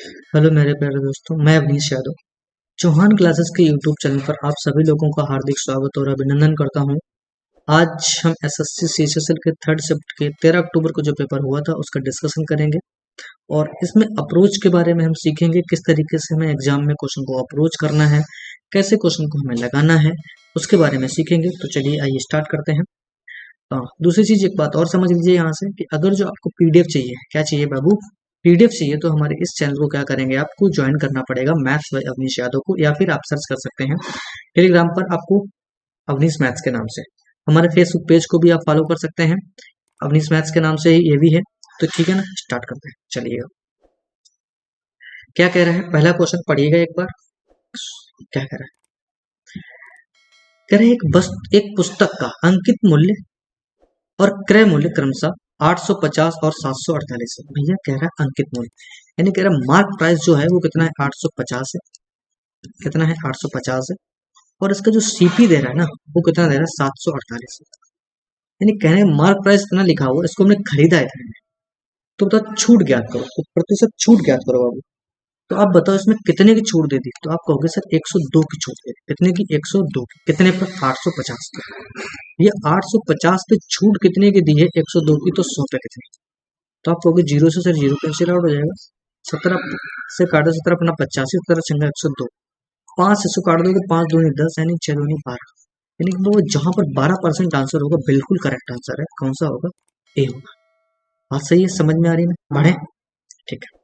Hello मेरे प्यारे दोस्तों, मैं अवनीश यादव चौहान क्लासेस के यूट्यूब चैनल पर आप सभी लोगों का हार्दिक स्वागत और अभिनंदन करता हूं। आज हम एसएससी सीएचएसएल के थर्ड शिफ्ट के 13 अक्टूबर को जो पेपर हुआ था उसका डिस्कशन करेंगे और इसमें अप्रोच के बारे में हम सीखेंगे किस तरीके से हमें एग्जाम में क्वेश्चन को अप्रोच करना है, कैसे क्वेश्चन को हमें लगाना है, उसके बारे में सीखेंगे। तो चलिए आइए स्टार्ट करते हैं। दूसरी चीज एक बात और समझ लीजिए यहाँ से कि अगर जो आपको पीडीएफ चाहिए, क्या चाहिए बाबू, पीडीएफ चाहिए, तो हमारे इस चैनल को क्या करेंगे, आपको ज्वाइन करना पड़ेगा मैथ्स बाय अवनीश यादव को, या फिर आप सर्च कर सकते हैं टेलीग्राम पर आपको अवनीश मैथ्स के नाम से। हमारे फेसबुक पेज को भी आप फॉलो कर सकते हैं, अवनीश मैथ्स के नाम से ही ये भी है। तो ठीक है ना, स्टार्ट करते हैं। चलिएगा, क्या कह रहा है, पहला क्वेश्चन पढ़िएगा एक बार। क्या कह रहा है, कह रहे हैं एक पुस्तक का अंकित मूल्य और क्रय मूल्य क्रमशः 850 और 748 है। भैया कह रहा है अंकित मूल्य, यानी कह रहा है मार्क प्राइस जो है वो कितना है, 850 है। कितना है, 850 है। और इसका जो सीपी दे रहा है ना, वो कितना दे रहा है, 748 है। यानी कहने का मार्क प्राइस इतना लिखा हुआ, इसको हमने खरीदा है इतने में। तो बता छूट ज्ञात करो, तो प्रतिशत छूट ज्ञात करो बाबू। तो आप बताओ इसमें कितने की छूट दे दी, तो आप कहोगे सर 102 की छूट दे दी। कितने की, 102 की। कितने पर, 850 की। ये 850 पे छूट कितने की दी है, 102 की, तो 100 पे कितने। तो आप कहोगे जीरो से सर जीरो कैंसिल आउट हो जाएगा। 17 से काटो, 17 अपना 85, 17 छंगा 102, 5 से काट दोगे, 5 दूनी 10, यानी 6 दूनी 12। यानी कि वो जहां पर 12% आंसर होगा, बिल्कुल करेक्ट आंसर है। कौन सा होगा, ए होगा। बात सही है, समझ में आ रही है ना, बढ़े। ठीक है,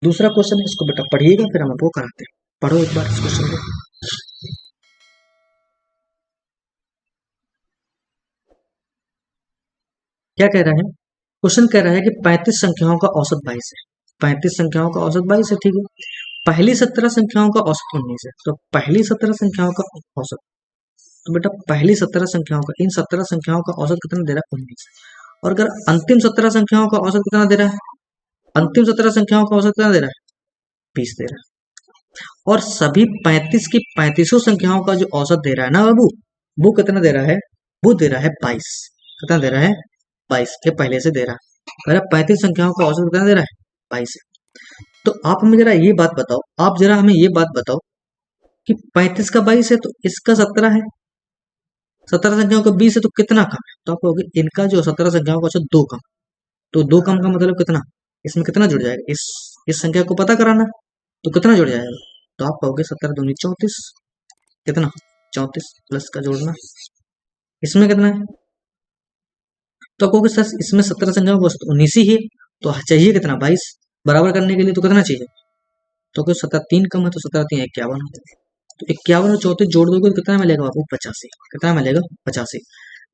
दूसरा क्वेश्चन है, इसको बेटा पढ़िएगा, फिर हम आपको कराते हैं। पढ़ो एक बार इस क्वेश्चन को। क्या कह रहा है, क्वेश्चन कह रहा है कि 35 संख्याओं का औसत 22 है। 35 संख्याओं का औसत 22 है, ठीक है। पहली 17 संख्याओं का औसत 19 है। तो पहली 17 संख्याओं का औसत, तो बेटा पहली 17 संख्याओं का, इन 17 संख्याओं का औसत कितना दे रहा है, 19। और अगर अंतिम 17 संख्याओं का औसत कितना दे रहा है, अंतिम 17 संख्याओं का औसत कितना दे रहा है, 20 दे रहा है। और सभी 35 की 35 संख्याओं का जो औसत दे रहा है ना बाबू, वो कितना दे रहा है, वो दे रहा है 22। कितना दे रहा है, 22। ये पहले से दे रहा है। अगर 35 संख्याओं का औसत कितना दे रहा है, 22 है। तो आप हमें जरा ये बात बताओ, आप जरा हमें ये बात बताओ कि 35 का 22 है तो इसका 17 है, 17 संख्याओं का 20 है, तो कितना कम है। तो आप कहोगे इनका जो 17 संख्याओं का औसत 2 कम। तो 2 कम का मतलब कितना, इसमें कितना जुड़ जाएगा, इस संख्या को पता कराना, तो कितना जुड़ जाएगा। तो आप कहोगे 17 दूनी 34, कितना, 34 प्लस का जोड़ना, इसमें कितना है। तो आप कहोगे सर इसमें 17 संख्याओं का औसत 19 ही है, तो चाहिए कितना, 22। बराबर करने के लिए तो कितना चाहिए, तो अगर 17 3 कम है तो 17 3 51 होता है। तो 51 और 34 जोड़ दोगे तो कितना मिलेगा आपको, 85। कितना मिलेगा, 85।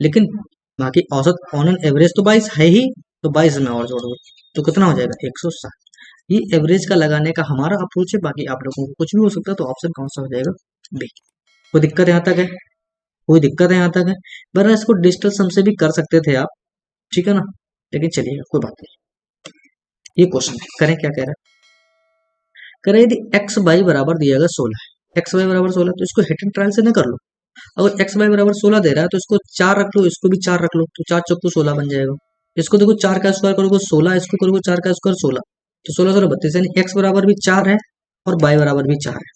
लेकिन बाकी औसत ऑन एन एवरेज तो 22 है ही, तो 22 में और जोड़ दो तो कितना हो जाएगा, 107। ये एवरेज का लगाने का हमारा अप्रोच है, बाकी आप लोगों को कुछ भी हो सकता है। तो ऑप्शन कौन सा हो जाएगा, बी। कोई दिक्कत यहाँ तक है, कोई दिक्कत है यहाँ तक है। वरना इसको डिजिटल सम से भी कर सकते थे आप, ठीक है ना, लेकिन चलिएगा कोई बात नहीं। ये क्वेश्चन करें, क्या कह रहा है, कह रहे यदि एक्स वाई बराबर दिया गया 16 है, एक्स वाई बराबर 16, तो इसको हिट एंड ट्रायल से ना कर लो। अगर एक्स वाई बराबर 16 दे रहा है तो इसको 4 रख लो, इसको भी 4 रख लो, तो 4 चौको 16 बन जाएगा। इसको देखो 4 का स्क्वायर करोगे 16, इसको करोगे 4 का स्क्वायर 16, तो 16 16 32, यानी एक्स बराबर भी 4 है और वाई बराबर भी 4 है,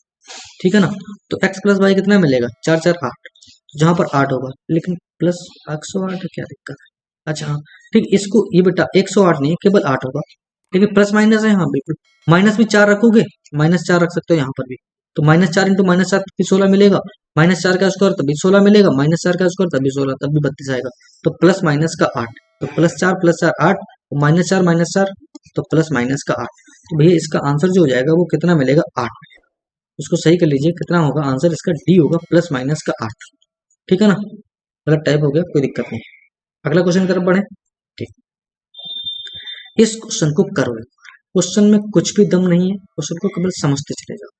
ठीक है ना। तो एक्स प्लस वाई कितना मिलेगा, 4 4 8, जहां पर 8 होगा, लेकिन प्लस 108 क्या दिक्कत है। अच्छा हाँ, ठीक, इसको ये बेटा 108 नहीं है, केवल 8 होगा, लेकिन प्लस माइनस है, हाँ बिल्कुल। माइनस भी 4 रखोगे, -4 रख सकते हो यहाँ पर भी, तो -4 इंटू -7 भी 16 मिलेगा। -4 का स्क्वायर तभी 16 मिलेगा, -4 का स्क्वायर तभी 16, तब भी 32 आएगा। तो प्लस माइनस का 8, तो +4 + 4 8, -4 -4, तो प्लस माइनस का 8। तो भैया इसका आंसर जो हो जाएगा वो कितना मिलेगा, 8। उसको सही कर लीजिए, कितना होगा आंसर इसका, डी होगा, प्लस माइनस का 8। ठीक है ना, गलत टाइप हो गया, कोई दिक्कत नहीं। अगला क्वेश्चन की तरफ बढ़े। ठीक, इस क्वेश्चन को करो। क्वेश्चन में कुछ भी दम नहीं है, क्वेश्चन को केवल समझते चले जाओ।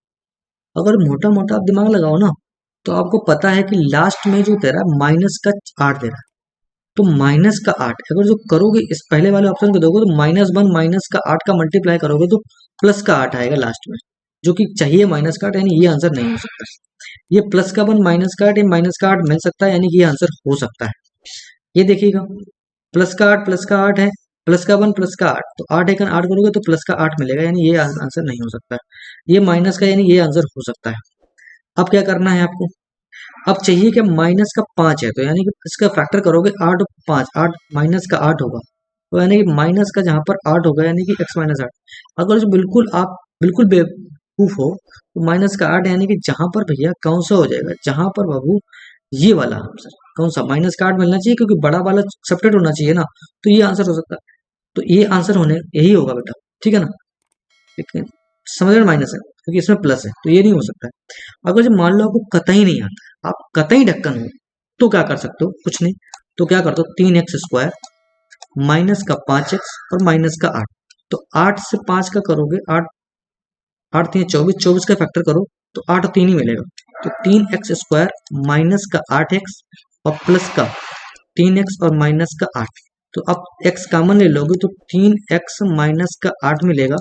अगर मोटा मोटा आप दिमाग लगाओ ना, तो आपको पता है कि लास्ट में जो दे रहा है माइनस का 8 दे रहा है, तो माइनस का 8 अगर जो करोगे इस पहले वाले ऑप्शन को दोगे, तो -1 माइनस का 8 का मल्टीप्लाई करोगे तो प्लस का 8 आएगा लास्ट में, जो कि चाहिए माइनस का 8, यानी ये आंसर नहीं हो सकता। ये प्लस का 1 माइनस का 8, ये माइनस का 8 मिल सकता है, यानी कि ये आंसर हो सकता है। ये देखिएगा, प्लस का 8 है, प्लस का 1 प्लस का 8, तो 8 एक 8 करोगे तो प्लस का 8 मिलेगा, यानी ये आंसर नहीं हो सकता है। ये माइनस का यानी ये आंसर हो सकता है। अब क्या करना है आपको, अब चाहिए कि माइनस का 5 है, तो यानी कि इसका फैक्टर करोगे 8 और 5, 8 माइनस का 8 होगा, तो यानी कि माइनस का जहां पर 8 होगा यानी कि x माइनस 8। अगर जो बिल्कुल आप बिल्कुल बेवकूफ हो तो माइनस का 8 यानी कि जहां पर भैया कौन सा हो जाएगा, जहां पर बाबू ये वाला आंसर कौन सा माइनस का 8 मिलना चाहिए, क्योंकि बड़ा वाला सेपरेट होना चाहिए ना, तो ये आंसर हो सकता है। तो ये आंसर होने यही होगा बेटा, ठीक है ना। लेकिन समझ रहे माइनस है क्योंकि इसमें प्लस है, तो ये नहीं हो सकता है। अगर जब मान लो आपको कतई नहीं आता, आप कतई ढक्कन हो, तो क्या कर सकते हो, कुछ नहीं, तो क्या कर दो 3x² माइनस का 5x और माइनस का 8। तो 8 से 5 का करोगे, 8 8 3 24, 24 का फैक्टर करो तो 8 और 3 ही मिलेगा। तो 3x² माइनस का 8x और प्लस का 3x और माइनस का 8। तो अब x कॉमन ले लोगे तो 3x माइनस का 8 मिलेगा,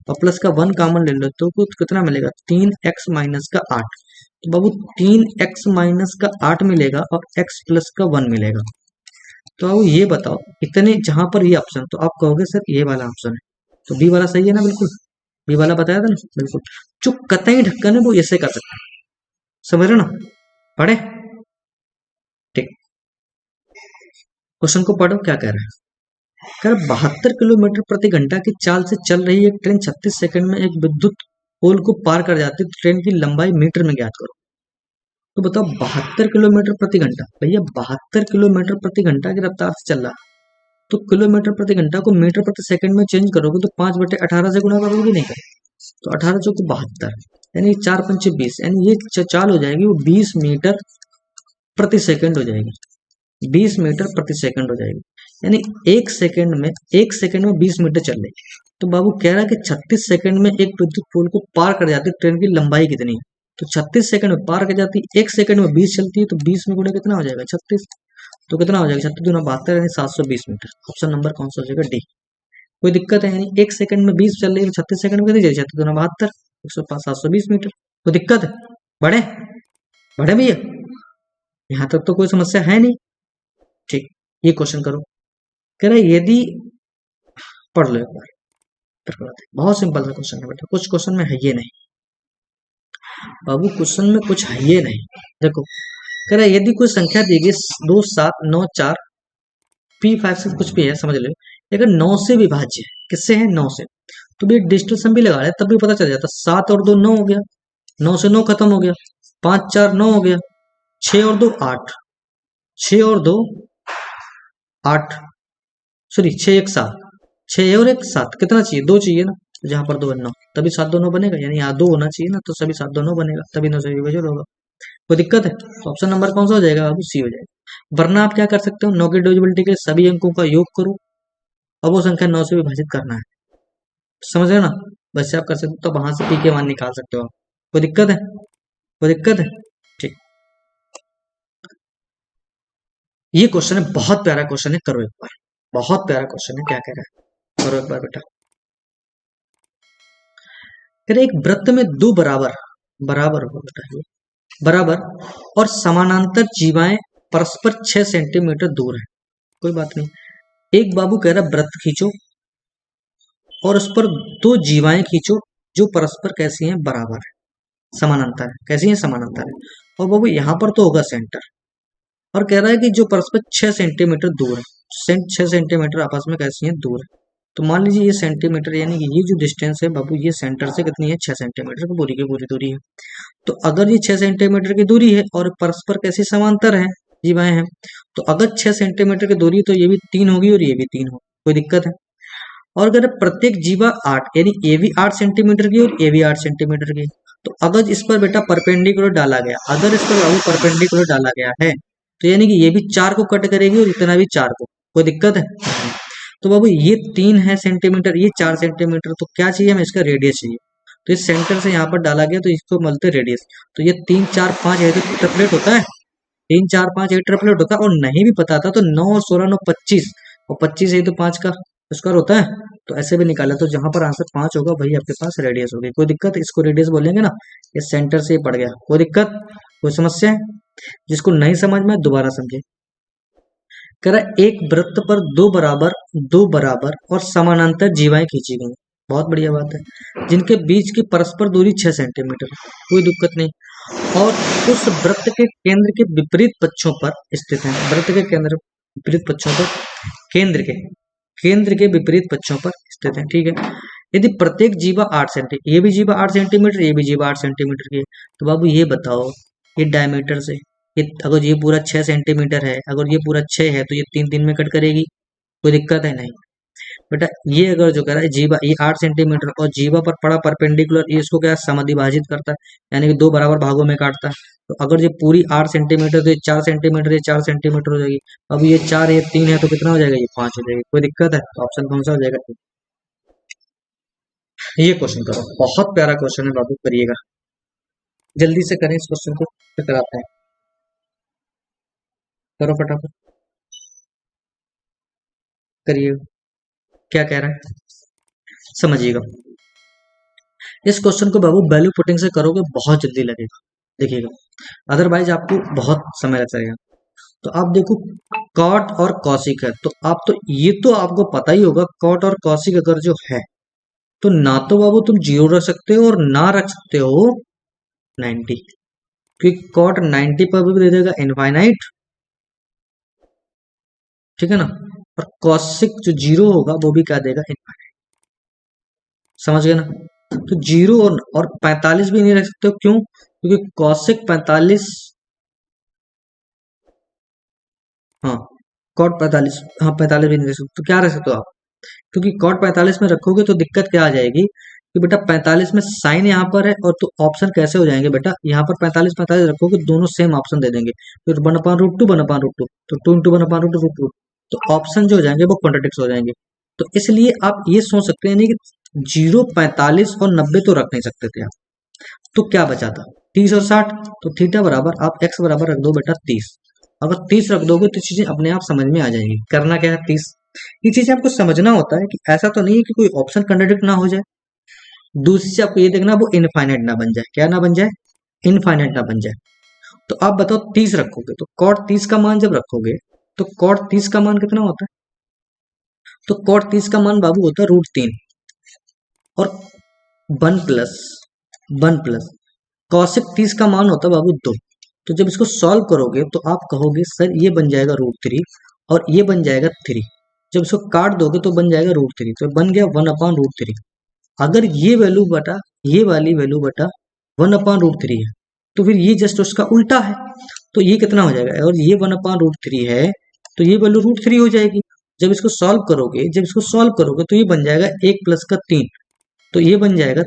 और प्लस का 1 कॉमन ले लो तो कितना मिलेगा, 3x माइनस का 8। तो बाबू 3x माइनस का 8 मिलेगा और x प्लस का 1 मिलेगा। तो अब ये बताओ इतने जहां पर ये ऑप्शन, तो आप कहोगे सर ये वाला ऑप्शन है, तो बी वाला सही है ना, बिल्कुल बी वाला बताया था ना, बिल्कुल। जो कतई ढक्कन है वो ऐसे कर सकते हैं, समझ रहे हो ना, पढ़े, ठीक। क्वेश्चन को पढ़ो क्या कह रहा है, कह रहा 72 किलोमीटर प्रति घंटा की चाल से चल रही एक ट्रेन 36 सेकंड में एक विद्युत पोल को पार कर जाती है, तो ट्रेन की लंबाई मीटर में ज्ञात करो। तो बताओ 72 किलोमीटर प्रति घंटा, भैया 72 किलोमीटर प्रति घंटा की रफ्तार से चल रहा है, तो किलोमीटर प्रति घंटा को मीटर प्रति सेकंड में चेंज करोगे तो 5/18 से गुणा करोगे, नहीं करोगे, तो 18 चौक 72, यानी 4 पंचे 20, यानी ये चाल हो जाएगी वो 20 मीटर प्रति सेकंड हो जाएगी, 20 मीटर प्रति सेकंड हो जाएगी, यानी एक सेकंड में 20 मीटर चल रही। तो बाबू कह रहा है कि 36 सेकंड में एक विद्युत पोल को पार कर जाती है, ट्रेन की लंबाई कितनी है, तो 36 सेकंड में पार कर जाती है, एक सेकंड में 20 चलती है, तो 20 में गुणा कितना हो जाएगा 36, तो कितना हो जाएगा 36 दूना 72, यानी 720 मीटर। ऑप्शन नंबर कौन सा हो जाएगा, डी। कोई दिक्कत है, यानी एक सेकंड में 20 चल रही है, 36 सेकंड में कितनी चलेगी, 36 दूना 72, 720 मीटर। कोई दिक्कत है, बढ़े बढ़े भैया, यहाँ तक तो कोई समस्या है नहीं, ठीक। ये क्वेश्चन करो, कह रहा है यदि, पढ़ लो एक बार फिर कराते हैं। बहुत सिंपल सा क्वेश्चन है बेटा, कुछ क्वेश्चन में है ये नहीं बाबू, क्वेश्चन में कुछ है ये नहीं। देखो कह रहा है यदि कोई संख्या दी गई 2 7 9 4 P5 से कुछ भी है समझ लो, अगर 9 से विभाज्य है, किससे है 9 से, तो भी डिजिटल सम भी लगा रहे तब भी पता चल जाता, 7 और 2 9 हो गया, 9 से 9 खत्म हो गया, 5 4 9 हो गया, 6 और 2 8, 6 और 2 8, सॉरी 6 1 7, 6 और 1 7, कितना चाहिए 2 चाहिए ना, तो जहां पर 2 है 9, तभी 7 2 9 बनेगा, यानी यहाँ 2 होना चाहिए ना, तो सभी 7 2 9 बनेगा, तभी 9 से विभाजन होगा। कोई दिक्कत है, तो ऑप्शन नंबर कौन सा हो जाएगा बाबू, सी हो जाएगा। वरना आप क्या कर सकते हो, 9 की डिविजिबिलिटी के सभी अंकों का योग करो और वो संख्या 9 से विभाजित करना है, समझ रहे हो ना, वैसे आप कर सकते हो, तो वहां से पी के मान निकाल सकते हो आप। कोई दिक्कत है, कोई दिक्कत है, ठीक। ये क्वेश्चन है, बहुत प्यारा क्वेश्चन है, करो एक बार, बहुत प्यारा क्वेश्चन है, क्या कह रहा है, करो एक बार बेटा। फिर एक वृत्त में दो बराबर बराबर होगा बेटा, ये बराबर और समानांतर जीवाएं परस्पर 6 सेंटीमीटर दूर है, कोई बात नहीं। एक बाबू कह रहा वृत्त खींचो और उस पर दो जीवाएं खींचो जो परस्पर कैसी हैं, बराबर है, समानांतर है, कैसी हैं, समानांतर है। और बाबू यहाँ पर तो होगा सेंटर, और कह रहा है कि जो परस्पर 6 सेंटीमीटर दूर है, 6 सेंटीमीटर आपस में कैसी हैं, दूर है। तो मान लीजिए ये सेंटीमीटर, यानी कि ये जो डिस्टेंस है बाबू, ये सेंटर से कितनी है, 6 सेंटीमीटर की पूरी दूरी है। तो अगर ये 6 सेंटीमीटर की दूरी है और परस्पर कैसी समांतर है, जीवाएं हैं, तो अगर 6 सेंटीमीटर की दूरी तो ये भी 3 होगी और ये भी 3 होगी, कोई दिक्कत है। और अगर प्रत्येक जीवा 8, यानी ये भी 8 सेंटीमीटर की और ये भी 8 सेंटीमीटर की, तो अगर इस पर बेटा परपेंडिकुलर डाला गया, अगर इस पर बाबू परपेंडिकुलर डाला गया है, तो यानी कि ये भी 4 को कट करेगी और इतना भी 4 को, कोई दिक्कत है। तो बाबू ये 3 है सेंटीमीटर, ये 4 सेंटीमीटर, तो क्या चाहिए हमें, इसका रेडियस चाहिए। तो इस सेंटर से यहाँ पर डाला गया तो इसको बोलते रेडियस। तो ये 3 4 5 है तो ट्रिपलेट होता है, 3 4 5 एक ट्रिपलेट होता है। और नहीं भी पता था तो 9 और 16 9 25, और 25 है तो 5 का स्क्वायर होता है, तो ऐसे भी निकाला। तो जहां पर आंसर 5 होगा वही आपके पास रेडियस होगी, कोई दिक्कत, इसको रेडियस बोलेंगे ना, ये सेंटर से पड़ गया, कोई दिक्कत, कोई समस्या है। जिसको नहीं समझ में दोबारा समझे। कह रहा है एक वृत्त पर दो बराबर और समानांतर जीवाएं खींची गई। बहुत बढ़िया बात है। जिनके बीच की परस्पर दूरी 6 सेंटीमीटर, कोई दिक्कत नहीं। और उस वृत्त के केंद्र के विपरीत पक्षों पर स्थित है। वृत्त के केंद्र विपरीत पक्षों पर, केंद्र के विपरीत पक्षों पर स्थित है। ठीक है। यदि प्रत्येक जीवा 8 सेंटीमीटर, ये भी जीवा 8 सेंटीमीटर, ये भी जीवा 8 सेंटीमीटर की है, तो बाबू ये बताओ, ये डायमीटर से ये अगर ये पूरा 6 सेंटीमीटर है, अगर ये पूरा 6 है तो ये 3 3 में कट करेगी, कोई दिक्कत है नहीं। बेटा ये अगर जो कह रहा है जीवा ये 8 सेंटीमीटर और जीवा पर पड़ा परपेंडिकुलर, ये इसको क्या समद्विभाजित करता है, यानी कि दो बराबर भागों में काटता है। तो अगर ये पूरी 8 सेंटीमीटर तो ये 4 सेंटीमीटर, ये 4 सेंटीमीटर हो जाएगी। अब ये 4 ये 3 है तो कितना हो जाएगा, ये 5 हो जाएगी। कोई दिक्कत है? तो ऑप्शन कौन सा हो जाएगा? ये क्वेश्चन करो, बहुत प्यारा क्वेश्चन है बाबू, करिएगा जल्दी से करें इस क्वेश्चन को, फिर कराते हैं। करो फटाफट, करिए। क्या कह रहा है समझिएगा। इस क्वेश्चन को बाबू वैल्यू पुटिंग से करोगे बहुत जल्दी लगेगा, देखिएगा, अदरवाइज आपको बहुत समय लग जाएगा। तो आप देखो कॉट और कौशिक है, तो आप तो ये तो आपको पता ही होगा, कॉट और कौशिक अगर जो है तो ना तो बाबू तुम 0 रख सकते हो और ना रख सकते हो 90, क्योंकि कॉट 90 पर भी दे देगा इनफाइनाइट, ठीक है ना। और कौशिक जो 0 होगा वो भी क्या देगा, इनफाइनाइट। समझ गए ना। तो 0 और 45 भी नहीं रख सकते हो, क्यों? क्योंकि कौशिक 45, हाँ कॉट 45, हाँ 45 भी नहीं रख सकते, तो क्या रख सकते हो आप? क्योंकि कॉट 45 में रखोगे तो दिक्कत क्या आ जाएगी कि बेटा 45 में साइन यहाँ पर है, और तो ऑप्शन कैसे हो जाएंगे बेटा, यहाँ पर 45 45 रखोगे दोनों सेम ऑप्शन दे देंगे, फिर 1/√2 1/√2, तो 2 × 1/√2, तो ऑप्शन जो हो जाएंगे वो कॉन्ट्राडिक्ट हो जाएंगे। तो इसलिए आप ये सोच सकते हैं नहीं कि 0 45 और 90 तो रख नहीं सकते थे आप, तो क्या बचा था 30 और 60, तो थीटा बराबर आप x बराबर रख दो बेटा 30। अगर 30 रख दोगे तो चीजें अपने आप समझ में आ जाएंगी। करना क्या है 30, ये चीजें आपको समझना होता है कि ऐसा तो नहीं है कि कोई ऑप्शन कंट्राडिक्ट ना हो जाए। दूसरी चीज आपको ये देखना वो इनफाइनाइट ना बन जाए, क्या ना बन जाए, इनफाइनाइट ना बन जाए। तो आप बताओ 30 रखोगे तो कॉट 30 का मान जब रखोगे तो कॉट 30 का मान कितना होता है, तो कॉट 30 का मान बाबू होता है √3 और 1 प्लस कौशिक 30 का मान होता है बाबू 2। तो जब इसको सॉल्व करोगे तो आप कहोगे सर ये बन जाएगा √3 और ये बन जाएगा 3, जब इसको काट दोगे तो बन जाएगा √3, तो बन गया 1/√3। अगर ये वैल्यू बटा ये वाली वैल्यू बटा 1/√3 है तो फिर ये जस्ट उसका उल्टा है, तो ये कितना हो जाएगा, और ये 1/√3 है तो ये वैल्यू √3 हो जाएगी। जब इसको सॉल्व करोगे तो ये बन जाएगा 1 प्लस का 3, तो ये बन जाएगा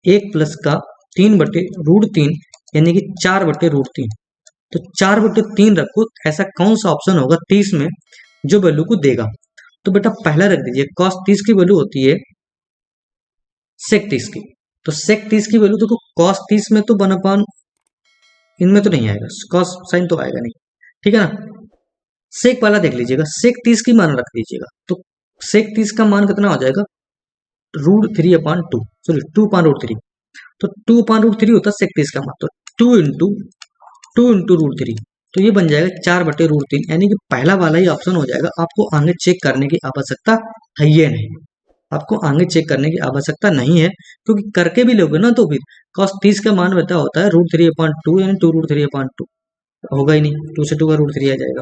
1 प्लस का 3/√3, यानी कि 4/√3। तो 4/3 रखो, ऐसा कौन सा ऑप्शन होगा 30 में जो वैल्यू को देगा। तो बेटा पहला रख दीजिए cos 30 की वैल्यू होती है sec 30 की, तो sec 30 की वैल्यू देखो cos 30 में तो 1/, इनमें तो नहीं आएगा, cos साइन तो आएगा नहीं, ठीक है ना। sec वाला देख लीजिएगा, sec 30 की मान रख दीजिएगा, तो sec 30 का मान कितना हो जाएगा, √3/2, सॉरी 2/√3, तो 2/√3 होता है sec 30 का मान, तो 2 × तो ये बन जाएगा 4/√3, यानी कि पहला वाला ही ऑप्शन हो जाएगा। आपको आगे चेक करने की आवश्यकता है ये नहीं, आपको आगे चेक करने की आवश्यकता नहीं है, क्योंकि करके भी लोगे ना तो फिर cos 30 का मान बता होता है √3/2, यानी 2√3/2 होगा ही नहीं, 2 से 2 का √3 आ जाएगा।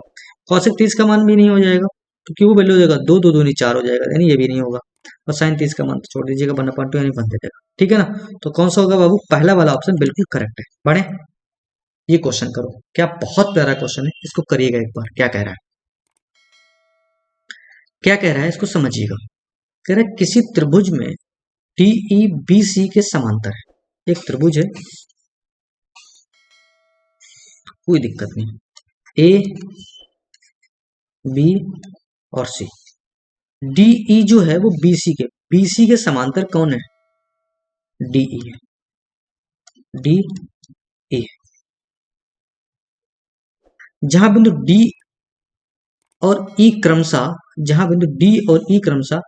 cosec 30 का मान भी नहीं हो जाएगा, तो क्यों वैल्यू हो जाएगा 2 2 2 4 हो जाएगा, यानी ये भी नहीं होगा। और sin 30 का मान तो छोड़ दीजिएगा, 1/2 यानी 1 दे देगा, ठीक है ना। तो कौन सा होगा बाबू, पहला वाला ऑप्शन बिल्कुल करेक्ट है। बढ़े, ये क्वेश्चन करो, क्या बहुत प्यारा क्वेश्चन है, इसको करिएगा एक बार। क्या कह रहा है, क्या कह रहा है इसको समझिएगा। कह रहा है किसी त्रिभुज में DE BC के समांतर है, एक त्रिभुज है, कोई दिक्कत नहीं, A B और C, DE जो है वो BC के समांतर कौन है, DE है, DE, जहां बिंदु D और E क्रमशः, जहां बिंदु D और E क्रमशः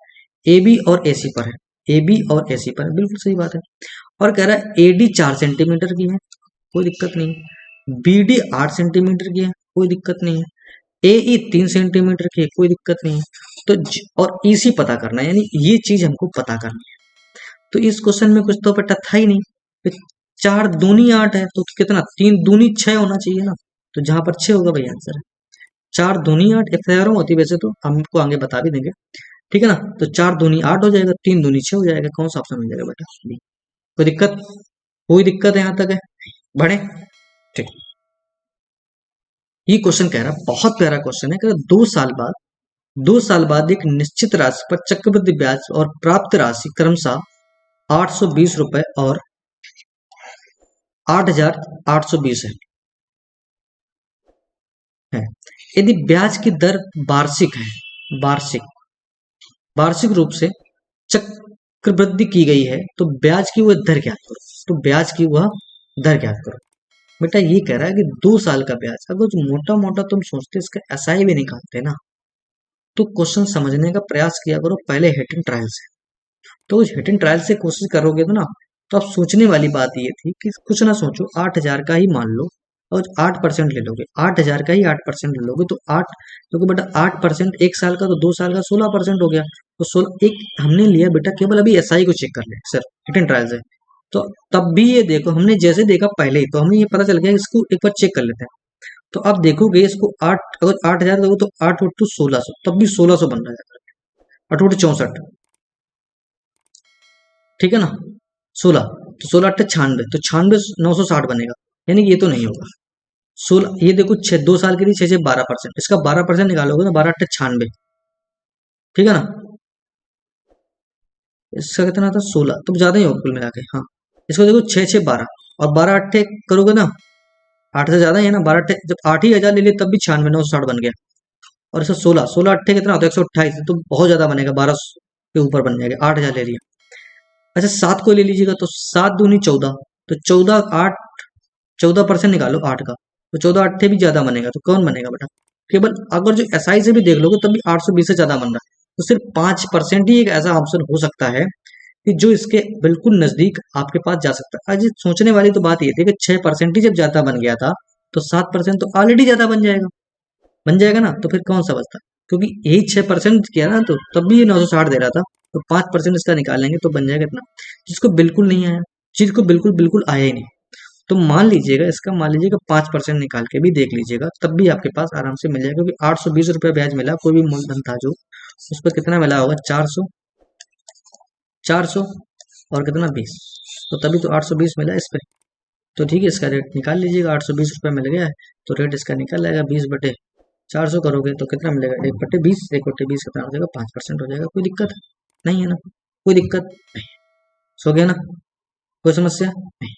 AB और AC पर है, AB और AC पर है, बिल्कुल सही बात है। और कह रहा है AD 4 सेंटीमीटर की है, कोई दिक्कत नहीं, BD 8 सेंटीमीटर की है, कोई दिक्कत नहीं है, AE 3 सेंटीमीटर की है, कोई दिक्कत नहीं है। तो और EC पता करना है, यानी ये चीज हमको पता करनी है। तो इस क्वेश्चन में कुछ तो बेटा था ही नहीं। तो 4 दूनी 8 है, तो कितना 3 दूनी 6 होना चाहिए ना। तो जहां पर 6 होगा वही आंसर है। 4 दूनी 8 एक्सरम होती है वैसे, तो हमको आगे बता भी देंगे, ठीक है ना। तो 4 दूनी 8 हो जाएगा, 3 दूनी 6 हो जाएगा। कौन सा ऑप्शन हो जाएगा बेटा? बी। कोई दिक्कत? कोई दिक्कत है यहाँ तक है? बढ़े, ठीक। ये क्वेश्चन कह रहा है, बहुत प्यारा क्वेश्चन है, कि 2 साल बाद एक निश्चित राशि पर चक्रवृद्धि ब्याज और प्राप्त राशि क्रमशः 820 रुपए और 8820 है। यदि ब्याज की दर वार्षिक है, वार्षिक वार्षिक रूप से चक्रवृद्धि की गई है, तो ब्याज की वह दर ज्ञात करो। तो ब्याज की वह दर ज्ञात करो। बेटा ये कह रहा है कि 2 साल का ब्याज, अगर जो मोटा मोटा तुम सोचते इसका एसआई भी निकालते ना, तो क्वेश्चन समझने का प्रयास किया करो पहले हिट एंड ट्रायल से। तो उस हिट एंड ट्रायल से कोशिश करोगे तो ना, तो अब सोचने वाली बात ये थी कि कुछ ना सोचो, 8,000 का ही मान लो और 8% ले लोगे, 8,000 का ही 8% ले लोगे, तो 8, क्योंकि बेटा 8% 1 साल का, तो 2 साल का 16% हो गया। तो 16 एक हमने लिया बेटा, केवल अभी एसआई को चेक कर ले सर हिट एंड ट्रायल से। तो तब भी ये देखो, हमने जैसे देखा पहले ही, तो हमें ये पता चल गया, इसको एक बार चेक कर लेते हैं। तो अब देखोगे इसको 8, अगर 8,000 दोगे तो 8 × 1600, तब भी 1600 बन रहा है, 8 × 64, ठीक है ना। 16, तो 16 8 96, तो 96 960 बनेगा, यानी कि ये तो नहीं होगा। 16, ये देखो 2 साल के लिए 6 6 12%, इसका 12% निकालोगे तो 12 8 96, ठीक है ना। इसका कितना था 16, तो ज्यादा ही होगा कुल मिला के। हाँ, इसको देखो 6 6 12 और 12 8 करोगे ना, 8 से ज्यादा ही है ना। 12 जब 8 ही हजार ले लिए तब भी 96 960 बन गया। और इसका 16 16 8 कितना होता है 128, तो बहुत ज्यादा बनेगा, 12 के ऊपर बन जाएगा। 8,000 ले लिया। अच्छा 7 को ले लीजिएगा, तो 7 दूनी 14, तो 14 8, 14% निकालो 8 का, तो 14 8 भी ज्यादा बनेगा। तो कौन बनेगा बेटा? केवल अगर जो एसआई से भी देख लोगे तब भी 820 से ज्यादा बन रहा है। तो सिर्फ 5% ही एक ऐसा ऑप्शन हो सकता है कि जो इसके बिल्कुल नजदीक आपके पास जा सकता है। आज सोचने वाली तो बात ये थी कि 6% ही जब ज्यादा बन गया था, तो 7% तो ऑलरेडी ज्यादा बन जाएगा ना। तो फिर कौन सा बचता? क्योंकि यही 6% किया ना, तो तब भी ये 960 दे रहा था, तो 5% इसका निकाल लेंगे तो बन जाएगा इतना। जिसको बिल्कुल नहीं आया, चीज को बिल्कुल बिल्कुल आया ही नहीं, तो मान लीजिएगा इसका, मान लीजिएगा 5% निकाल के भी देख लीजिएगा, तब भी आपके पास आराम से मिल जाएगा। क्योंकि 820 रुपये ब्याज मिला, कोई भी मूलधन था जो, उस पर कितना मिला होगा? 400 400 और कितना 20, तो तभी तो 820 मिला इस पे। तो ठीक है, इसका रेट निकाल लीजिएगा। 820 रुपये मिल गया है, तो रेट इसका निकल जाएगा। 20/400 करोगे तो कितना मिलेगा? 1/20, 1/20 कितना हो जाएगा? 5% हो जाएगा। कोई दिक्कत नहीं है ना, कोई दिक्कत नहीं। सो गया ना, कोई समस्या नहीं।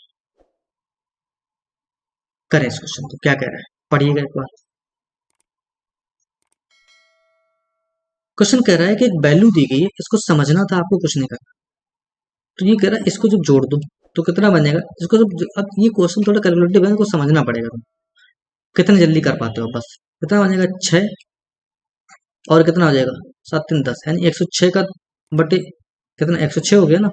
करें इस क्वेश्चन को, क्या कह रहा है पढ़िएगा एक बार। क्वेश्चन कह रहा है कि एक वैल्यू दी गई है, इसको समझना था आपको, कुछ नहीं करना। तो ये कह रहा है इसको जब जोड़ दो तो कितना बनेगा, इसको जब, अब ये क्वेश्चन थोड़ा कैलकुलेटिव है, इसको समझना पड़ेगा। तुम कितने जल्दी कर पाते हो बस। कितना बनेगा? 6 और कितना हो जाएगा? 7 3 10, यानी 106 का बटे कितना? 106 हो गया ना।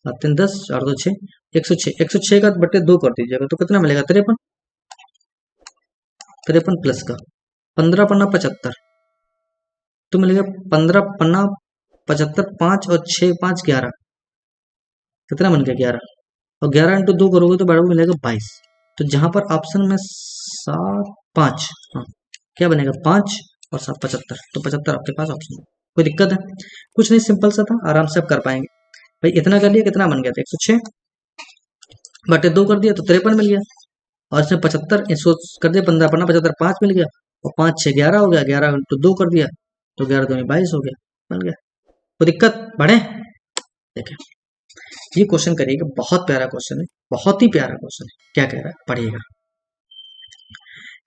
7 3 10, 4 2 6, 106, 106 का बटे 2 कर दीजिएगा, तो कितना मिलेगा? 53, 53 प्लस का 15 पन्ना 75, तो मिलेगा 15 पन्ना 75, 5 और 6 5 11, कितना बन गया? 11, और 11 × 2 करोगे तो बराबर मिलेगा 22। तो जहां पर ऑप्शन में 7 5, हाँ क्या बनेगा? 5 और 7 75, तो 75 आपके पास ऑप्शन है। कोई दिक्कत है? कुछ नहीं, सिंपल सा था, आराम से आप कर पाएंगे। भाई इतना कर लिया, कितना बन गया था? 106 बटे 2 कर दिया तो 53 मिल गया, और इसमें 75 इसको कर दिया 15 पन्ना 75, 5 मिल गया, और 5 6 11 हो गया, 11 × 2 कर दिया तो 11 2 22 हो गया, बन गया। कोई दिक्कत? बढ़े, देखें ये क्वेश्चन करिएगा, बहुत प्यारा क्वेश्चन है, बहुत ही प्यारा क्वेश्चन है। क्या कह रहा है पढ़िएगा।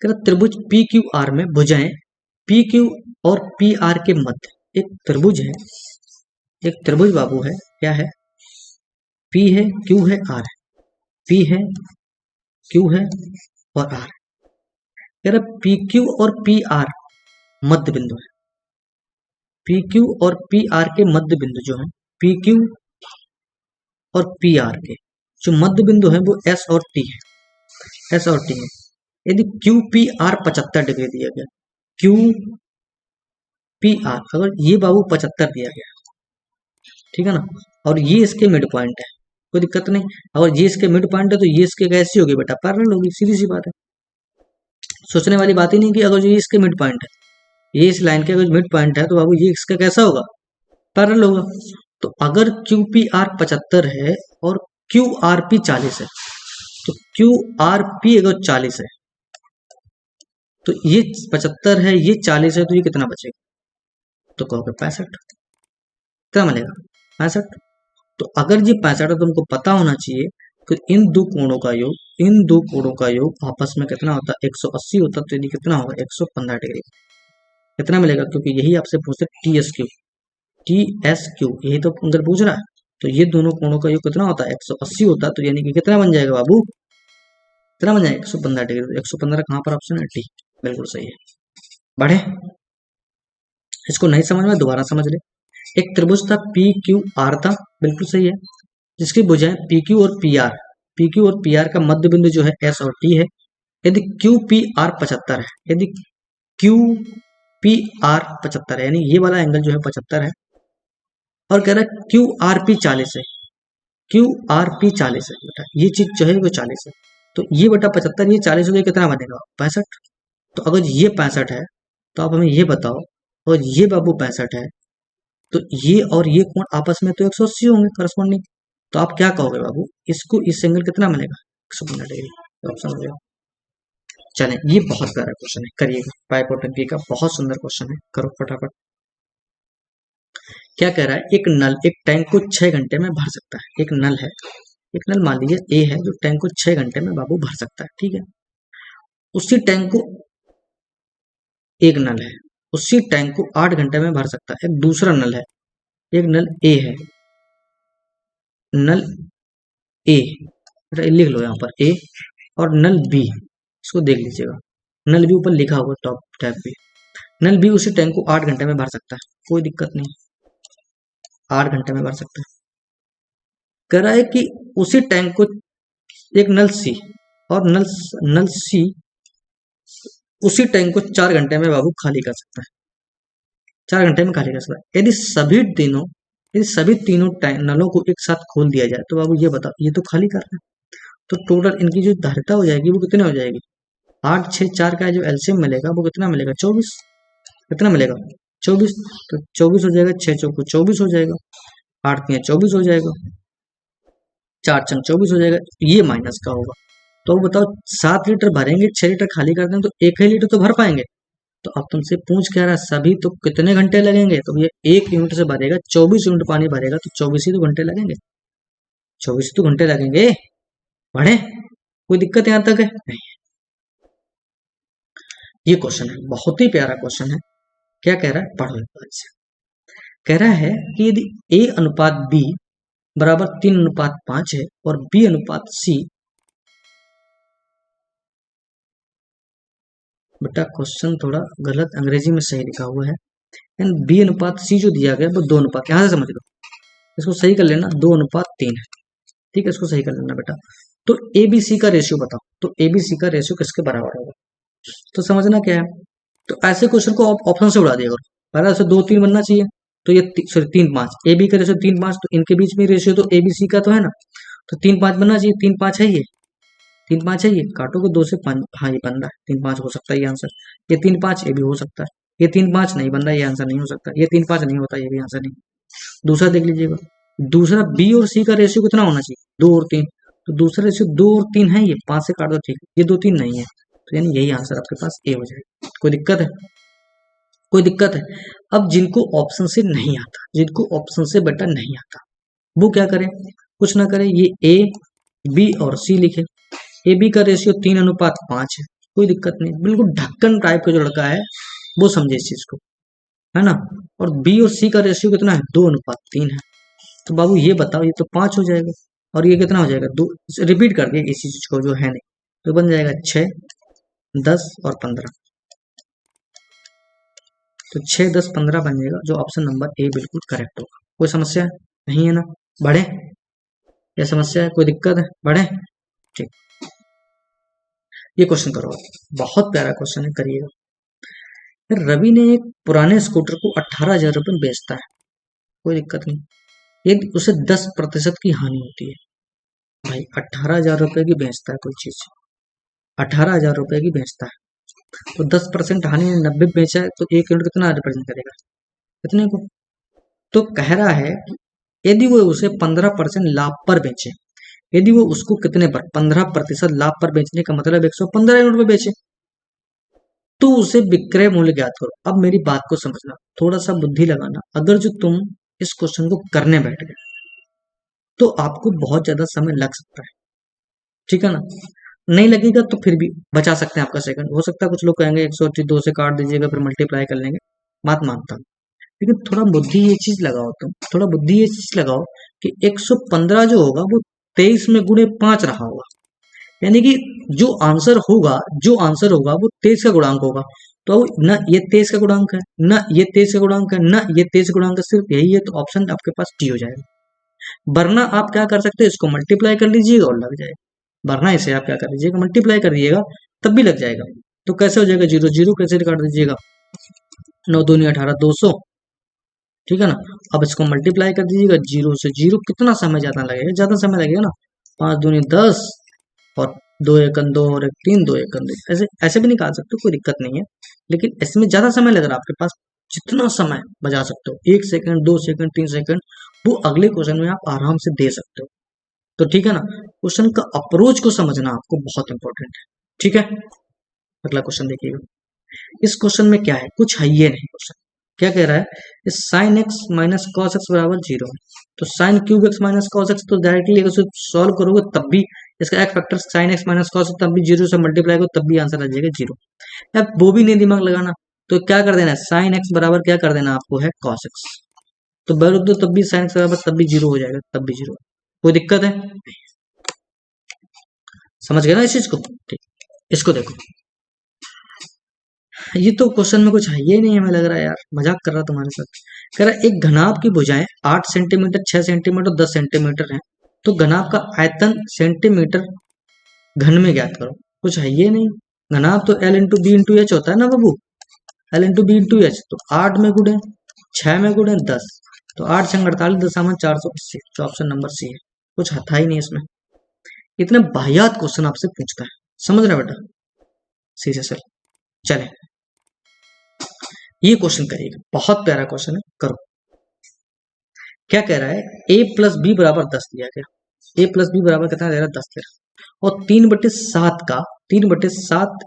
कह रहा त्रिभुज पी क्यू आर में भुजाएं पी क्यू और पी आर के मध्य एक त्रिभुज है, एक त्रिभुज बाबू है, क्या है? पी है, क्यू है, आर है। पी है, क्यू है और आर है। कह रहा पी क्यू और पी आर मध्य बिंदु है। पी क्यू और पी आर के मध्य बिंदु जो है, पी क्यू और पी आर के जो मध्य बिंदु है वो एस और टी है, एस और टी है। यदि क्यू पी आर 75 डिग्री दिया गया, क्यू पी आर, अगर ये बाबू 75 दिया गया, ठीक है ना, और ये इसके मिड पॉइंट है, कोई दिक्कत नहीं। अगर ये इसके मिड पॉइंट है तो ये इसके कैसी होगी बेटा, पैरेलल होगी, सीधी सी बात है, सोचने वाली बात ही नहीं कि अगर ये इसके मिड पॉइंट है, ये इस लाइन के अगर मिड पॉइंट है तो बाबू ये इसका कैसा होगा, पैरेलल होगा। तो अगर क्यू पी आर 75 है और क्यू आर पी 40 है, तो क्यू आर पी अगर 40 है तो ये 75 है, ये 40 है, तो ये कितना बचेगा, तो कहोगे 65, क्या मिलेगा 65। तो अगर ये 65 है, तुमको पता होना चाहिए कि इन दो कोणों का योग, इन दो कोणों का योग आपस में कितना होता है, 180 होता, तो ये कितना होगा 115 डिग्री, कितना मिलेगा, क्योंकि यही आपसे पूछते T S Q, T S Q, यही तो अंदर पूछ रहा है। तो ये दोनों कोणों का योग कितना होता है 180 होता है, तो यानी कि कितना बन जाएगा बाबू, कितना बन जाएगा 115 डिग्री, 115 कहाँ पर ऑप्शन है, टी, बिल्कुल सही है। बढ़े, इसको नहीं समझ में दोबारा समझ ले। एक त्रिभुज था पी क्यू आर था, बिल्कुल सही है, जिसकी भुजाएं पी क्यू और पी आर, पी क्यू और पी आर का मध्य बिंदु जो है एस और टी है। यदि क्यू पी आर 75 है, यदि क्यू पी आर 75 है, यानी ये वाला एंगल जो है 75 है, और कह रहा है क्यू आर पी 40 है, क्यू आर पी 40 है बेटा, ये चीज जो है वो 40 है, तो ये बेटा 75, ये 40 हो गया, कितना बनेगा 65। तो अगर ये 65 है तो आप हमें ये बताओ, और ये बाबू 65 है, तो ये और ये कोण आपस में तो 180 होंगे करस्पॉन्डिंग, तो आप क्या कहोगे बाबू, इसको इस एंगल कितना मिलेगा 115 डिग्री, ऑप्शन हो गया। चलें, ये बहुत प्यारा क्वेश्चन है, करिएगा, पाइपोटेंसी का बहुत सुंदर क्वेश्चन है, करो फटाफट। क्या कह रहा है, एक नल एक टैंक को 6 घंटे में भर सकता है, एक नल है, एक नल मान लीजिए ए है जो टैंक को 6 घंटे में बाबू भर सकता है, ठीक है। उसी टैंक को, एक नल है, उसी टैंक को 8 घंटे में भर सकता है, एक दूसरा नल है, एक नल ए है, नल ए, लिख लो यहाँ पर ए, और नल बी, इसको देख लीजिएगा, नल बी ऊपर लिखा हुआ टॉप टैब पे, नल बी उसी टैंक को 8 घंटे में भर सकता है, कोई दिक्कत नहीं, 8 घंटे में भर सकता है। कह रहा है कि उसी टैंक को एक नल सी, और नल सी उसी टैंक को 4 घंटे में बाबू खाली कर सकता है, 4 घंटे में खाली कर सकता है। यदि सभी तीनों नलों को एक साथ खोल दिया जाए, तो बाबू ये बताओ, ये तो खाली कर रहा है, तो टोटल इनकी जो धारिता हो जाएगी वो कितनी हो जाएगी, 8 6 4 का जो एलसीएम मिलेगा वो कितना मिलेगा 24, कितना मिलेगा 24, तो 24 हो जाएगा, 6 चौको 24 हो जाएगा, 8 3 24 हो जाएगा, 4 चंग 24 हो जाएगा, ये माइनस का होगा। तो बताओ 7 लीटर भरेंगे, 6 लीटर खाली कर दें, तो 1 ही लीटर तो भर पाएंगे। तो अब तुमसे पूछ क्या रहा है, सभी तो कितने घंटे लगेंगे, तो ये 1 यूनिट से भरेगा, 24 यूनिट पानी भरेगा, तो 24 ही तो घंटे लगेंगे, 24 तो घंटे लगेंगे, बढ़े, कोई दिक्कत यहाँ तक है नहीं। ये क्वेश्चन है, बहुत ही प्यारा क्वेश्चन है, क्या कह रहा है पढ़ो एक से। कह रहा है कि यदि ए अनुपात बी बराबर 3:5 है और बी अनुपात सी, बेटा क्वेश्चन थोड़ा गलत अंग्रेजी में सही लिखा हुआ है, बी अनुपात सी जो दिया गया वो 2 अनुपात, यहां से समझ लो, इसको सही कर लेना, 2:3 है, ठीक है, इसको सही कर लेना बेटा। तो ए बी सी का रेशियो बताओ, तो ए बी सी का रेशियो किसके बराबर होगा, तो समझना क्या है, तो ऐसे क्वेश्चन को आप ऑप्शन से उड़ा दिया करो, पहले से 2 3 बनना चाहिए, तो ये सॉरी 3 5, ए बी का रेशियो 3 5, तो इनके बीच में रेशियो तो ए बी सी का तो है ना, तो 3 5 बनना चाहिए, 3 5 है ये, 3 5 है ये, काटोगे 2 से 5, हाँ ये बन रहा है, 3 5 हो सकता है ये आंसर, ये 3 5 ये भी हो सकता है, ये 3 5 नहीं बन रहा है, ये आंसर नहीं हो सकता, ये 3 5 नहीं होता, ये भी आंसर नहीं। दूसरा देख लीजिएगा, दूसरा बी और सी का रेशियो कितना होना चाहिए, 2 और 3, तो दूसरा रेशियो 2 और 3 है, ये 5 से काट दो, ठीक है, ये 2 3 नहीं है, तो यानी यही आंसर आपके पास ए हो जाएगा। कोई दिक्कत है, कोई दिक्कत है। अब जिनको ऑप्शन से नहीं आता, जिनको ऑप्शन से बेटा नहीं आता, वो क्या करें, कुछ ना करें, ये ए बी और सी लिखे, ए बी का रेशियो 3:5 है, कोई दिक्कत नहीं, बिल्कुल ढक्कन टाइप का जो लड़का है वो समझे इस चीज को, है ना। और बी और सी का रेशियो कितना है, 2:3 है, तो बाबू ये बताओ, ये तो 5 हो जाएगा, और ये कितना हो जाएगा, 2, रिपीट कर दिया इसी चीज को जो है नहीं, तो बन जाएगा 6 10 और 15, तो 6 10 15 बन जाएगा, जो ऑप्शन नंबर ए बिल्कुल करेक्ट होगा। कोई समस्या नहीं है ना, बढ़े, या समस्या है, कोई दिक्कत है, बढ़े, ठीक। ये क्वेश्चन करो, बहुत प्यारा क्वेश्चन है, करिएगा। फिर रवि ने एक पुराने स्कूटर को 18,000 रुपये में बेचता है, कोई दिक्कत नहीं, यदि उसे 10% की हानि होती है। भाई 18,000 रुपये की बेचता है कोई चीज, 18,000 रुपये की बेचता है, तो 10% हानि, 90 बेचा है तो 1 यूनिट कितना रिप्रेजेंट करेगा, कितने को। तो कह रहा है कि यदि वो उसे 15% लाभ पर बेचे, यदि वो उसको कितने पर, 15% लाभ पर बेचने का मतलब 115 यूनिट में बेचे, तो उसे विक्रय मूल्य ज्ञात करो। अब मेरी बात को समझना, थोड़ा सा बुद्धि लगाना। अगर जो तुम इस क्वेश्चन को करने बैठ गए तो आपको बहुत ज्यादा समय लग सकता है, ठीक है ना। नहीं लगेगा तो फिर भी बचा सकते हैं आपका सेकंड। हो सकता है कुछ लोग कहेंगे 182 से काट दीजिएगा फिर मल्टीप्लाई कर लेंगे, बात मानता हूँ, लेकिन थोड़ा बुद्धि ये चीज लगाओ, तुम थोड़ा बुद्धि ये चीज लगाओ कि 115 जो होगा वो 23 में गुणे 5 रहा होगा, यानी कि जो आंसर होगा वो 23 का गुणांक होगा। तो न ये 23 का गुणांक है, न ये 23 का गुणांक है, न ये 23 का गुणांक है, सिर्फ यही है, तो ऑप्शन आपके पास डी हो जाएगा। वरना आप क्या कर सकते हैं, इसको मल्टीप्लाई कर लीजिएगा और लग जाएगा। वरना इसे आप क्या कर लीजिएगा, मल्टीप्लाई कर दीजिएगा, तब भी लग जाएगा। तो कैसे हो जाएगा, जीरो जीरो कैसे काट दीजिएगा, 9 दूनी 18, 200, ठीक है ना। अब इसको मल्टीप्लाई कर दीजिएगा, जीरो से जीरो, कितना समय ज्यादा लगेगा, ज्यादा समय लगेगा ना, 5 दूनी 10 और 2 एकन 2 और 1 3, 2 एकन 2, ऐसे ऐसे भी निकाल सकते हो, कोई दिक्कत नहीं है, लेकिन इसमें ज्यादा समय लग रहा है आपके पास। जितना समय बचा सकते हो, 1 सेकंड 2 सेकंड 3 सेकंड, वो अगले क्वेश्चन में आप आराम से दे सकते हो। तो ठीक है ना, क्वेश्चन का अप्रोच को समझना आपको बहुत इंपॉर्टेंट है, ठीक है। अगला क्वेश्चन देखिएगा। इस क्वेश्चन में क्या है, कुछ है ये नहीं, क्वेश्चन क्या कह रहा है, sine x minus cos x बराबर 0 है। तो sine cube x minus cos x, तो डायरेक्टली अगर सॉल्व करोगे तब भी इसका एक factor sine x minus cos, तब भी 0 से मल्टीप्लाई करो तब भी आंसर आ जाएगा 0। अब वो भी नहीं दिमाग लगाना, तो क्या कर देना है, साइन एक्स बराबर क्या कर देना आपको है कॉस एक्स, तो बराबर दो तब भी साइन एक्स बराबर तब भी 0 हो जाएगा, तब भी 0। कोई दिक्कत है, समझ गए ना इस चीज को, ठीक। इसको देखो, ये तो क्वेश्चन में कुछ है ये नहीं, हमें लग रहा है यार मजाक कर रहा तुम्हारे साथ। कह रहा है एक घनाभ की भुजाएं 8 सेंटीमीटर 6 सेंटीमीटर 10 सेंटीमीटर है, तो घनाभ का आयतन सेंटीमीटर घन में ज्ञात करो। कुछ है ये नहीं, घनाभ तो L into B into H होता है ना बाबू, L into B into H, तो 8 में गुणे 6 में गुणे 10, तो 8 छंग 48 दशामलव 480, तो ऑप्शन नंबर सी है। कुछ था ही नहीं इसमें, इतने वाहियात क्वेश्चन आपसे पूछता है, समझ रहे बेटा, सी से चल चले। ये क्वेश्चन करिएगा, बहुत प्यारा क्वेश्चन है, करो। क्या कह रहा है, a प्लस बी बराबर 10 दिया गया, a प्लस बी बराबर कितना दे रहा है, 10 दे रहा है, और 3/7 का 3/7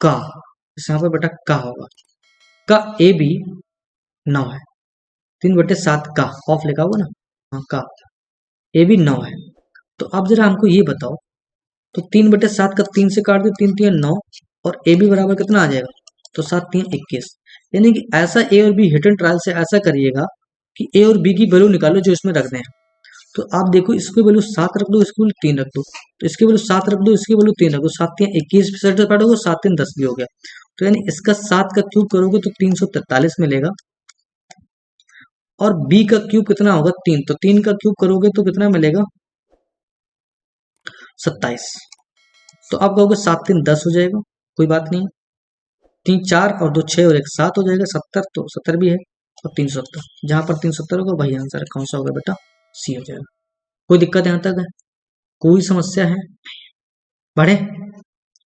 का, यहाँ पर बेटा का होगा, का ए बी 9 है, 3/7 का ऑफ लिखा होगा ना, हाँ का ए बी 9 है। तो अब जरा हमको ये बताओ, तो 3/7 का 3 से काट दो, 3 3 9, और ए बी बराबर कितना आ जाएगा, तो 7 3 21, यानी कि ऐसा ए और बी हिट एंड ट्रायल से ऐसा करिएगा कि ए और बी की वैल्यू निकालो जो इसमें रख दें। तो आप देखो, इसकी वैल्यू 7 रख दो, इसकी वैल्यू 3 रख दो, तो इसकी वैल्यू 7 रख दो, इसकी वैल्यू 3 रख दो, 7 3 21 सेटिस्फाइड होगा, 7 3 10 भी हो गया। तो यानी इसका 7 का क्यूब करोगे तो 343 मिलेगा, और बी का क्यूब कितना होगा 3, तो 3 का क्यूब करोगे तो कितना मिलेगा 27। तो आप कहोगे 7 3 10 हो जाएगा, कोई बात नहीं, 3 4 और 2 6 और 1 7 हो जाएगा 70, तो 70 भी है, और 370, जहां पर 370 होगा वही आंसर है, कौन सा होगा बेटा, सी हो जाएगा। कोई दिक्कत यहाँ तक है, कोई समस्या है, बढ़े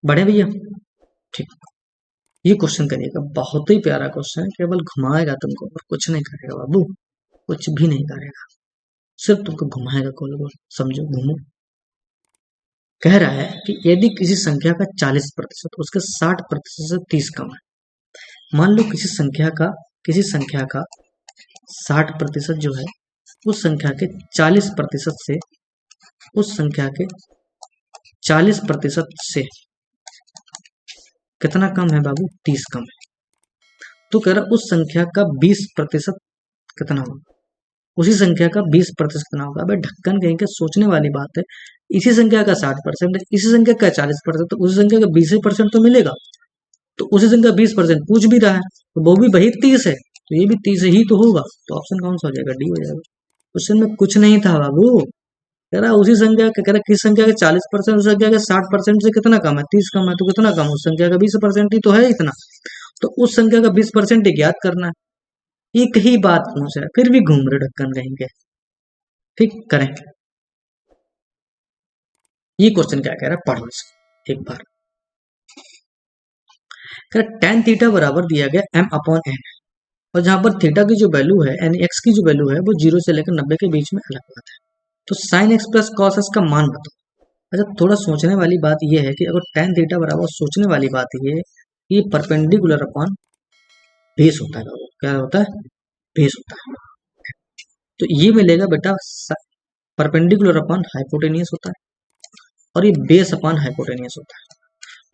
बढ़े भैया, ठीक। ये क्वेश्चन करिएगा, बहुत ही प्यारा क्वेश्चन है, केवल घुमाएगा तुमको और कुछ नहीं करेगा बाबू, कुछ भी नहीं करेगा, सिर्फ तुमको घुमाएगा, गोल गोल समझो, घूमो। कह रहा है कि यदि किसी संख्या का 40% उसके 60% से 30 कम है, मान लो किसी संख्या का 60% जो है उस संख्या के 40% से, उस संख्या के 40% से कितना कम है बाबू, 30 कम है। तो कह रहा उस संख्या का 20% कितना होगा, उसी संख्या का 20% कितना होगा। अबे ढक्कन कहीं के, सोचने वाली बात है, इसी संख्या का 60% है, इसी संख्या का 40%, तो उसी संख्या का 20% तो मिलेगा, तो उसी संख्या 20% पूछ भी रहा है, तो वो भी वही 30 है, तो ये भी 30 ही तो होगा, तो ऑप्शन कौन सा हो जाएगा, डी हो जाएगा। क्वेश्चन में कुछ नहीं था बाबू, कह रहा उसी संख्या का, कह रहा किस संख्या का 40% उस संख्या का 60% से कितना कम है, 30 कम है, तो कितना कम, उस संख्या का 20% ही तो है इतना, तो उस संख्या का 20% ही ज्ञात करना है। एक ही बात पूछ रहा है, फिर भी घूम रहे ढक्कन कहेंगे। ठीक करें, ये क्वेश्चन क्या कह रहा है, पढ़ो इसको एक बार। कह रहा tan थीटा बराबर दिया गया m/n, और जहां पर थीटा की जो वैल्यू है यानी x की जो वैल्यू है वो 0 से लेकर 90 के बीच में अलग अलग है, तो sin x plus cos x का मान बताओ। अच्छा, थोड़ा सोचने वाली बात यह है कि अगर tan थीटा बराबर, सोचने वाली बात ये परपेंडिकुलर अपॉन बेस होता है, क्या होता है, बेस होता है। तो ये मिलेगा बेटा परपेंडिकुलर अपॉन हाइपोटेनियस होता है, और ये बेस अपॉन हाइपोटेनियस होता है।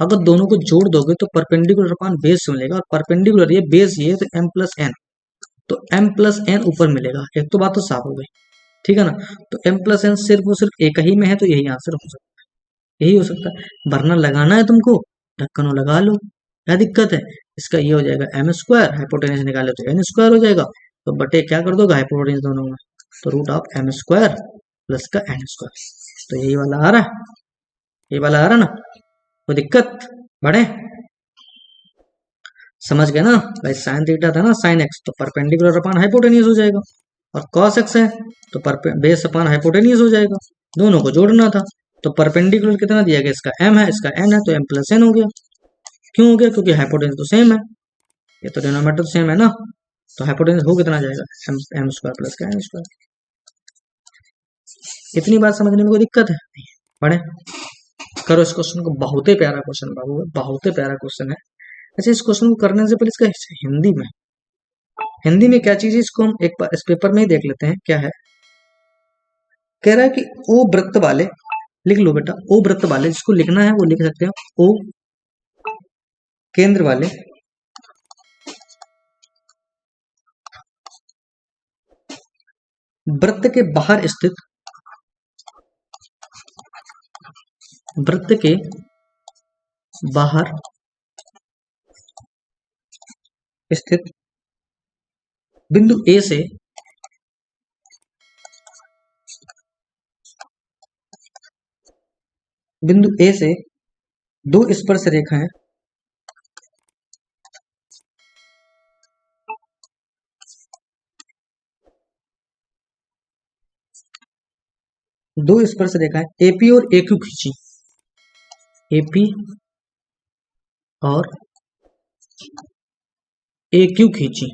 अगर दोनों को जोड़ दोगे तो परपेंडिकुलर अपॉन बेस मिलेगा, और परपेंडिकुलर ये बेस ये है, तो m प्लस एन, तो m प्लस एन ऊपर मिलेगा। एक तो बात तो साफ हो गई, ठीक है ना। तो m प्लस एन सिर्फ और सिर्फ एक ही में है, तो यही आंसर हो सकता है, यही हो सकता है। वरना लगाना है तुमको, ढक्कन लगा लो, क्या दिक्कत है। इसका ये हो जाएगा m स्क्वायर, हाइपोटेनियस निकाले तो n स्क्वायर हो जाएगा, तो बटे क्या कर दोगे हाइपोटेनियस दोनों में, तो root of m square plus का n स्क्वायर, तो यही वाला आ रहा है, ये वाला आ रहा ना, कोई दिक्कत बढ़े, समझ गए ना भाई। साइन थीटा था ना साइन एक्स, तो परपेंडिकुलर अपॉन हाइपोटेनियस हो जाएगा, और कॉस एक्स है तो बेस अपॉन हाइपोटेनियस हो जाएगा, दोनों को जोड़ना था। तो परपेंडिकुलर कितना दिया गया, इसका m है, इसका n है, तो m प्लस n हो गया। क्यों हो गया, क्योंकि हाइपोटेनियस तो सेम है, ये तो डिनोमिनेटर तो सेम है ना, तो हाइपोटेनियस हो कितना जाएगा, m स्क्वायर प्लस का n स्क्वायर। इतनी बात समझने में कोई दिक्कत है, पढ़े करो इस क्वेश्चन को, बहुत ही प्यारा क्वेश्चन बाबू, बहुत ही प्यारा क्वेश्चन है। अच्छा, इस क्वेश्चन को करने से पहले इसका हिंदी में क्या चीज है, इसको हम एक बार इस पेपर में ही देख लेते हैं क्या है। कह रहा है कि ओ वृत्त वाले, लिख लो बेटा, ओ वृत्त वाले, जिसको लिखना है वो लिख सकते हैं, ओ केंद्र वाले वृत्त के बाहर स्थित, वृत्त के बाहर स्थित बिंदु ए से दो स्पर्श रेखाएं एपी और एक्यू खींची, एपी और एक्यू खींची,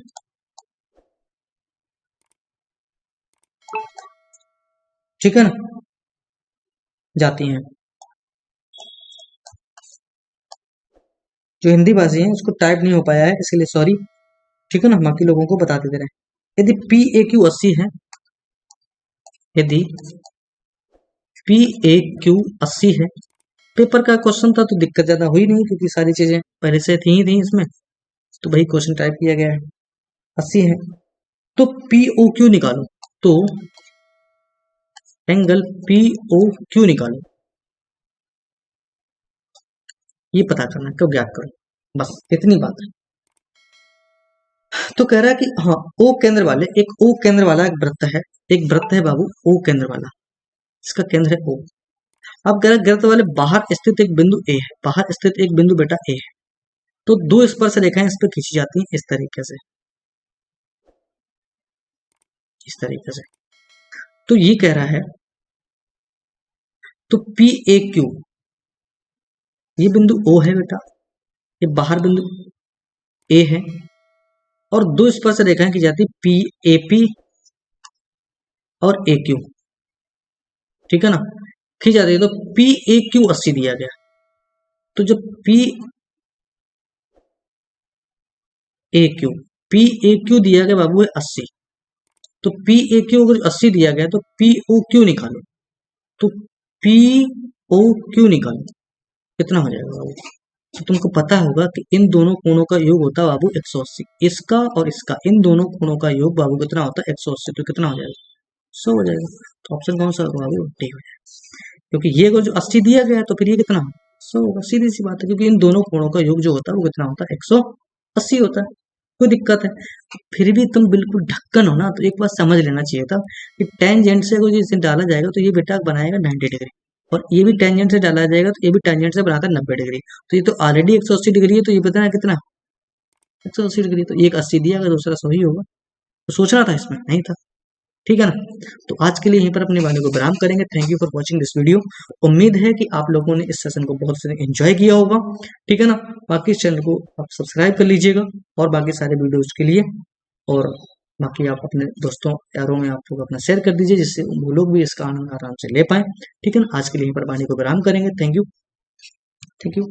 ठीक है ना, जाती हैं। जो हिंदी भाषी है उसको टाइप नहीं हो पाया है, इसलिए सॉरी, ठीक है ना, बाकी लोगों को बता देते रहे। यदि पी ए क्यू 80 है, यदि पी ए क्यू 80 है, पेपर का क्वेश्चन था तो दिक्कत ज्यादा हुई नहीं, क्योंकि सारी चीजें पहले से थी इसमें, तो वही क्वेश्चन टाइप किया गया है। 80 है तो पी ओ क्यू निकालो, तो एंगल पी ओ क्यू निकालो, ये पता करना, क्यों ज्ञात करो, बस इतनी बात है। तो कह रहा है कि हाँ, ओ केंद्र वाले, एक ओ केंद्र वाला एक वृत्त है बाबू, ओ केंद्र वाला, इसका केंद्र है ओ। अब कह रहा है वृत्त वाले बाहर स्थित एक बिंदु ए है, बाहर स्थित एक बिंदु बेटा ए है, तो दो स्पर्श रेखाएं इस पर खींची जाती हैं इस तरीके से, इस तरीके से। तो ये कह रहा है, तो पी ए क्यू, ये बिंदु ओ है बेटा, ये बाहर बिंदु ए है, और दो स्पर्श रेखाएं की जाती पी ए पी और ए क्यू, ठीक है ना, खींच जाती है। तो पी ए क्यू 80 दिया गया, तो जो पी ए क्यू दिया गया बाबू है 80, तो पी ए क्यू अगर 80 दिया गया तो पी ओ क्यू निकालो, तो पी ओ क्यू निकालो, कितना हो जाएगा बाबू। तो तुमको पता होगा कि इन दोनों कोणों का योग होता है बाबू 180, इसका और इसका, इन दोनों कोणों का योग बाबू कितना होता है 180, तो कितना हो जाएगा 100 हो जाएगा। तो ऑप्शन कौन सा होगा बाबू, डी हो जाएगा, क्योंकि ये अगर जो 80 दिया गया है तो फिर ये कितना 100 होगा, सीधी सी बात है, क्योंकि इन दोनों कोणों का योग जो होता है वो कितना होता है 180 होता है। कोई दिक्कत है? फिर भी तुम बिल्कुल ढक्कन हो ना, तो एक बात समझ लेना चाहिए था कि टेंजेंट से अगर इसे डाला जाएगा तो ये बेटा बनाएगा 90 डिग्री, और ये भी टेंजेंट से डाला जाएगा तो ये भी टेंजेंट से बनाता है 90 डिग्री। तो ये तो ऑलरेडी 180 डिग्री है, तो ये बताना कितना 180 डिग्री, तो एक 80 दिया, अगर दूसरा 100 ही होगा। तो सोचना था इसमें, नहीं था। ठीक है ना? तो आज के लिए यहीं पर अपने वाले को विराम करेंगे। Thank you for watching this video. उम्मीद है कि आप लोगों ने इस सेशन को बहुत से एंजॉय किया होगा। ठीक है ना? बाकी इस चैनल को आप सब्सक्राइब कर लीजिएगा और बाकी सारे वीडियोज के लिए, और बाकी आप अपने दोस्तों यारों में आप लोग अपना शेयर कर दीजिए, जिससे वो लोग भी इसका आनंद आराम से ले पाए। ठीक है ना? आज के लिए यहीं पर वाणी को विराम करेंगे। Thank you. Thank you.